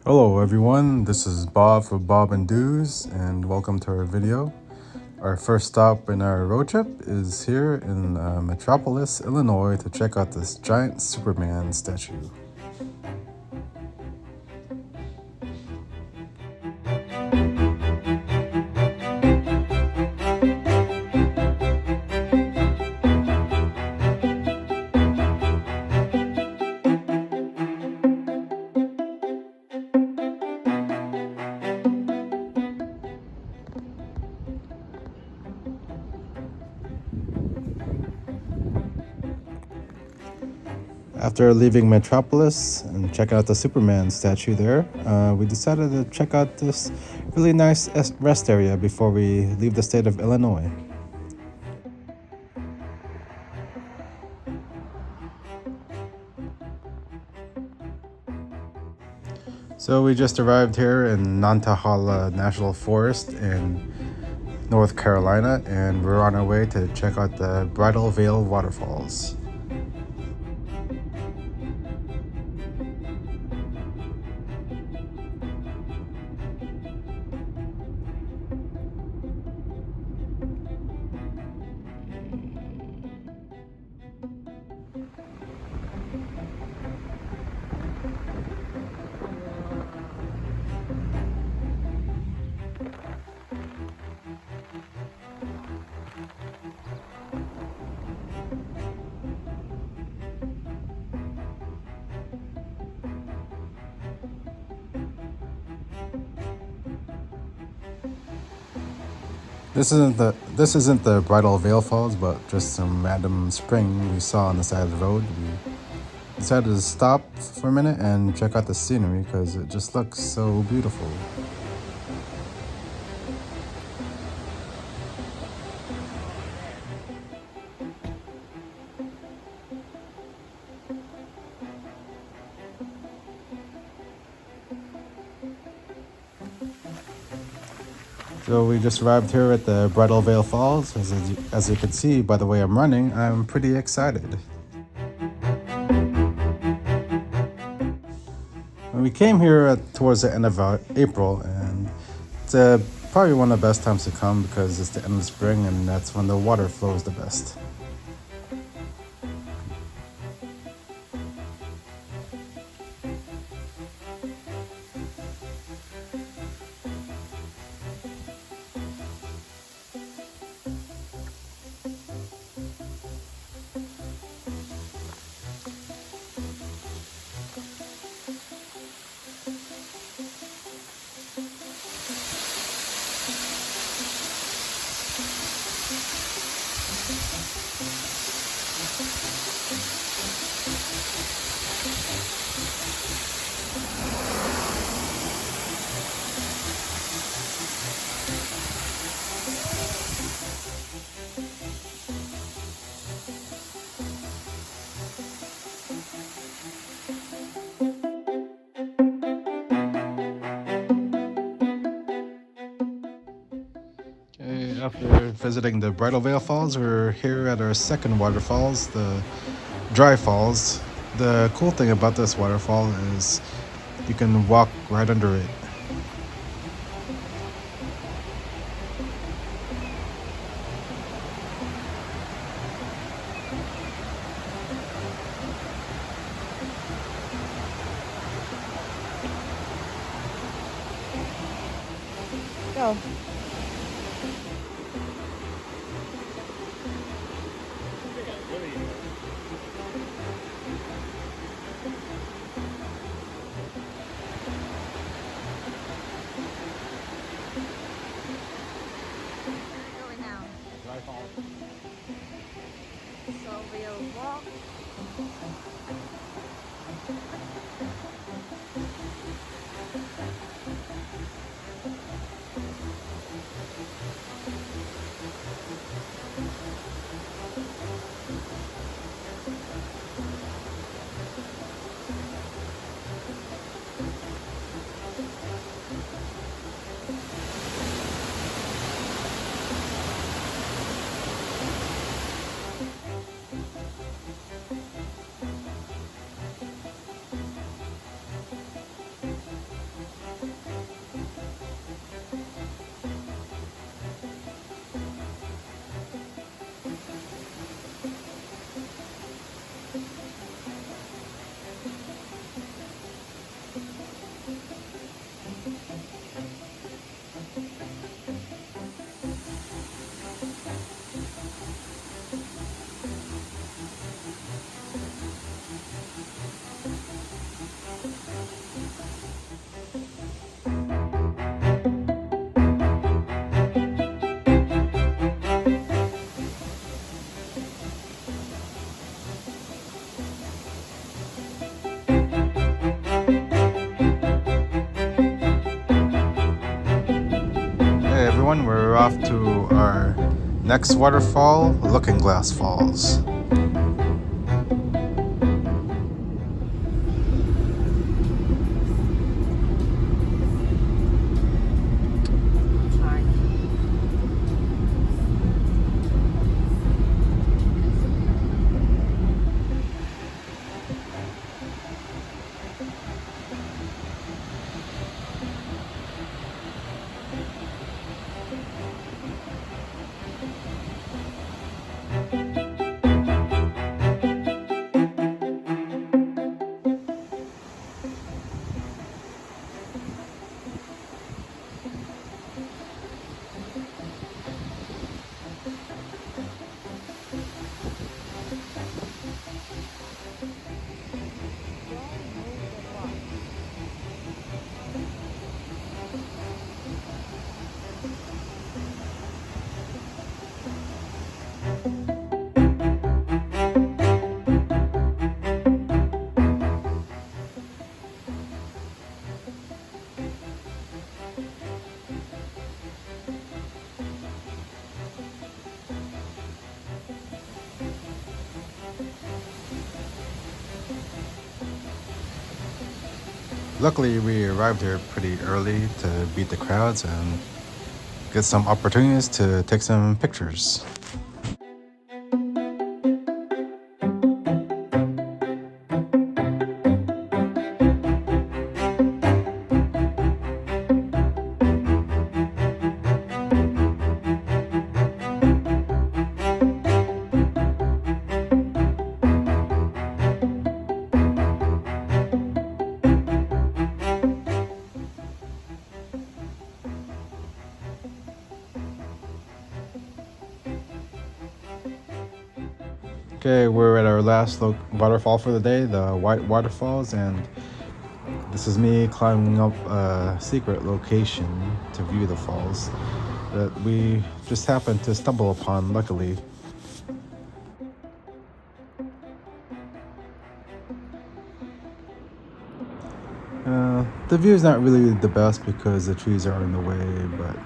Hello everyone, this is Bob for Bob and Do's and welcome to our video. Our first stop in our road trip is here in Metropolis, Illinois to check out this giant Superman statue. After leaving Metropolis and checking out the Superman statue there, we decided to check out this really nice rest area before we leave the state of Illinois. So we just arrived here in Nantahala National Forest in North Carolina, and we're on our way to check out the Bridal Veil Waterfalls. This isn't the Bridal Veil Falls, but just some random spring we saw on the side of the road. We decided to stop for a minute and check out the scenery because it just looks so beautiful. So we just arrived here at the Bridal Veil Falls. As you can see by the way I'm running, I'm pretty excited. And we came here towards the end of April, and it's probably one of the best times to come because it's the end of spring and that's when the water flows the best. After visiting the Bridal Veil Falls, we're here at our second waterfalls, the Dry Falls. The cool thing about this waterfall is you can walk right under it. Go. So we'll walk. everyone, we're off to our next waterfall, Looking Glass Falls. Luckily, we arrived here pretty early to beat the crowds and get some opportunities to take some pictures. Okay, we're at our last waterfall for the day, the White Waterfalls, and this is me climbing up a secret location to view the falls that we just happened to stumble upon, luckily. The view is not really the best because the trees are in the way, but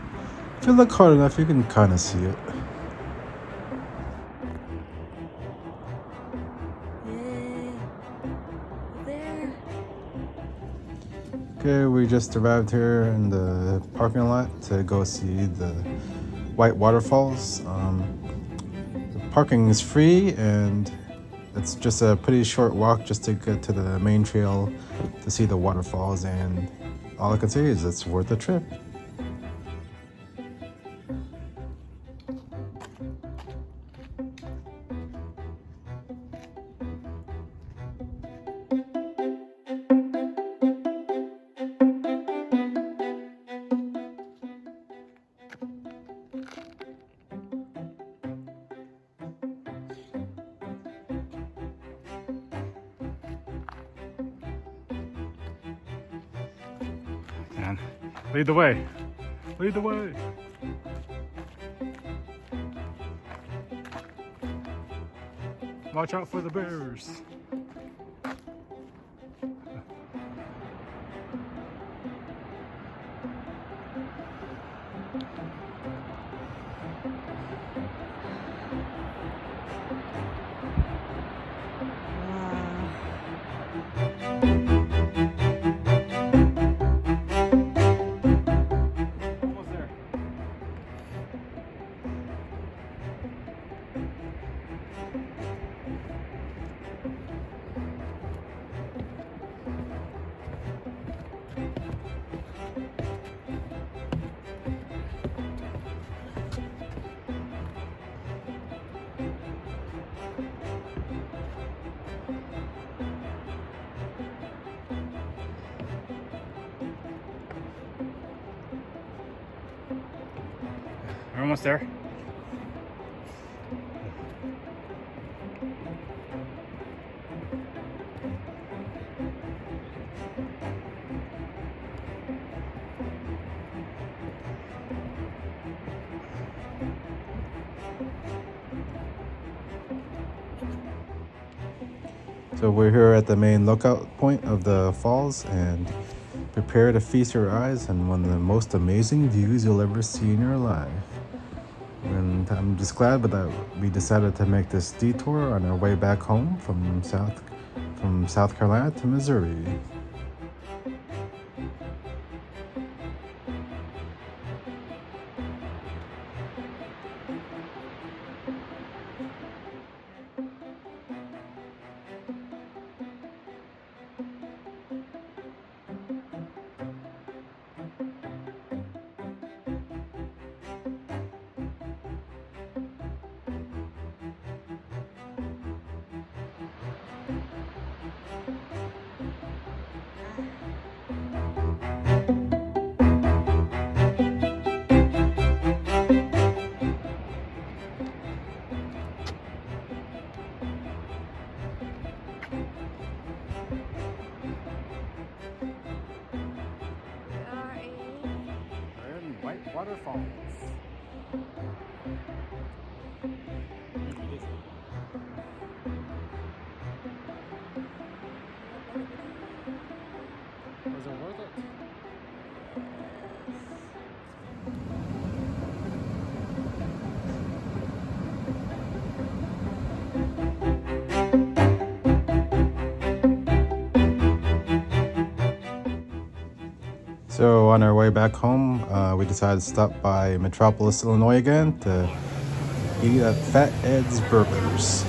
if you look hard enough, you can kind of see it. Okay, we just arrived here in the parking lot to go see the White Waterfalls. The parking is free and it's just a pretty short walk just to get to the main trail to see the waterfalls, and all I can say is it's worth the trip. And lead the way. Lead the way. Watch out for the bears. We're almost there. So we're here at the main lookout point of the falls, and Prepare to feast your eyes on one of the most amazing views you'll ever see in your life. And I'm just glad that we decided to make this detour on our way back home from South Carolina to Missouri. We're in Waterfalls. Was it worth it? So on our way back home, we decided to stop by Metropolis, Illinois again to eat at Fat Ed's Burgers.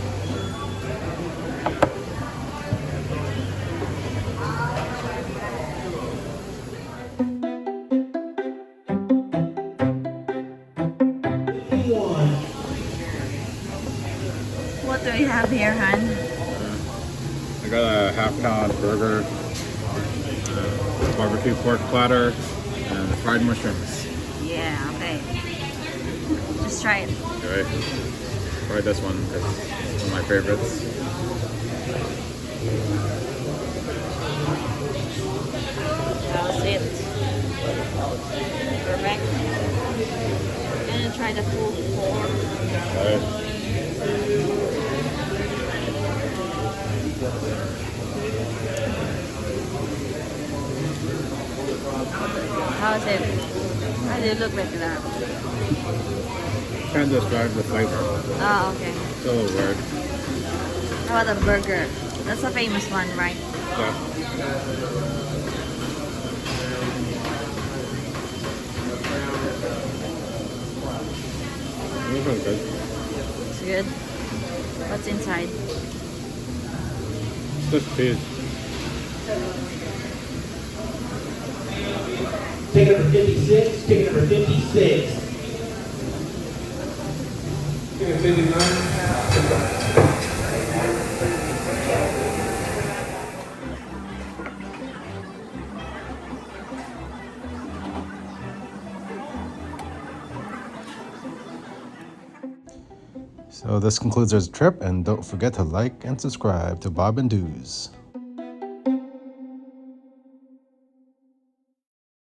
What do we have here, hon? I got a half-pound burger, barbecue pork platter, and fried mushrooms. Yeah, okay. Just try it. Okay. Try this one. It's one of my favorites. How's it? Perfect. And then try the full pork. Okay. How's it? How does it look like that? Can't describe the flavor. Oh, okay. It's a little weird. How about the burger? That's a famous one, right? Yeah. It was good. It's good. What's inside? Just cheese. Ticket number 56, ticket number 56. Ticket 59. So this concludes our trip, and don't forget to like and subscribe to Bob and Doos.